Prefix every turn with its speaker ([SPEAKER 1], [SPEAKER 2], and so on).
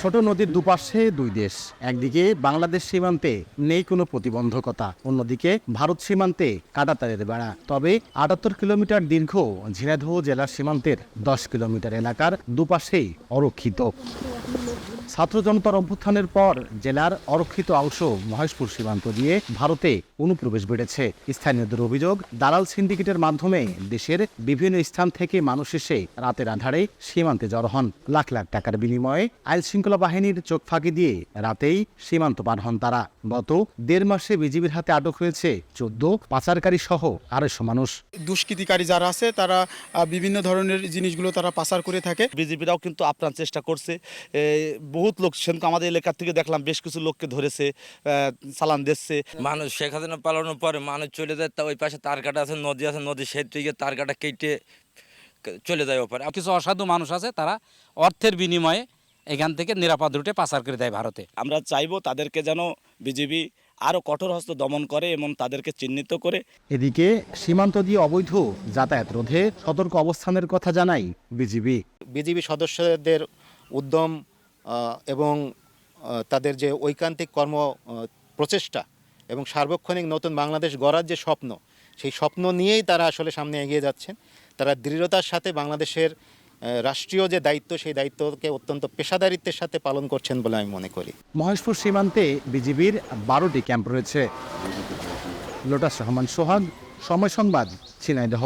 [SPEAKER 1] ছোট নদীর দুপাশে দুই দেশ, একদিকে বাংলাদেশ সীমান্তে নেই কোনো প্রতিবন্ধকতা, অন্যদিকে ভারত সীমান্তে কাঁটাতারের বেড়া। তবে ৭৮ কিলোমিটার দীর্ঘ ঝিনাইদহ জেলার সীমান্তের ১০ কিলোমিটার এলাকার দুপাশেই অরক্ষিত। ছাত্র জনতার অভ্যুত্থানের পর জেলার অরক্ষিত অংশ মহেশপুর সীমান্ত দিয়ে ভারতে অনুপ্রবেশ বেড়েছে। স্থানীয়দের অভিযোগ, দালাল সিন্ডিকেটের মাধ্যমে দেশের বিভিন্ন স্থান থেকে মানুষ এসে রাতের আঁধারে সীমান্তে জড়ো হন। লাখ লাখ টাকার বিনিময়ে আইন শৃঙ্খলা বাহিনীর চোখ ফাঁকি দিয়ে রাতেই সীমান্ত পার হন তারা। গত ১.৫ মাসে বিজিবির হাতে আটক হয়েছে ১৪ পাচারকারী সহ ২৫০ মানুষ।
[SPEAKER 2] দুষ্কৃতিকারী যারা আছে তারা বিভিন্ন ধরনের জিনিসগুলো তারা পাচার করে থাকে।
[SPEAKER 3] বিজেপিরাও কিন্তু আপ্রাণ চেষ্টা করছে। বহুত লোক সেরকম আমাদের এলাকা থেকে দেখলাম, বেশ কিছু লোককে ধরেছে, চালান দিচ্ছে।
[SPEAKER 4] মানুষ শেখ হাসিনা পালানোর পরে মানুষ চলে যায়, তা ওই পাশে তার কাটা আছে, নদী সেই থেকে তার কাটা কেটে চলে যায় ওপারে।
[SPEAKER 5] কিছু অসাধু মানুষ আছে, তারা অর্থের বিনিময়ে এখান থেকে নিরাপদ রুটে পাচার করে দেয় ভারতে।
[SPEAKER 3] আমরা চাইবো তাদেরকে যেন বিজেপি আরও কঠোর হস্ত দমন করে এবং তাদেরকে চিহ্নিত করে।
[SPEAKER 1] এদিকে সীমান্ত দিয়ে অবৈধ যাতায়াত রোধে সতর্ক অবস্থানের কথা জানাই বিজিবি।
[SPEAKER 6] বিজিবি সদস্যদের উদ্যম এবং তাদের যে ঐকান্তিক প্রচেষ্টা এবং সার্বক্ষণিক নতুন বাংলাদেশ গড়ার যে স্বপ্ন, সেই স্বপ্ন নিয়েই তারা আসলে সামনে এগিয়ে যাচ্ছেন। তারা দৃঢ়তার সাথে বাংলাদেশের রাষ্ট্রীয় যে দায়িত্ব, সেই দায়িত্বকে অত্যন্ত পেশাদারিত্বের সাথে পালন করছেন বলে আমি মনে করি।
[SPEAKER 1] মহেশপুর সীমান্তে বিজিবির ১২টি ক্যাম্প রয়েছে। লোটাস রহমান সোহাগ, সময় সংবাদ, ঝিনাইদহ।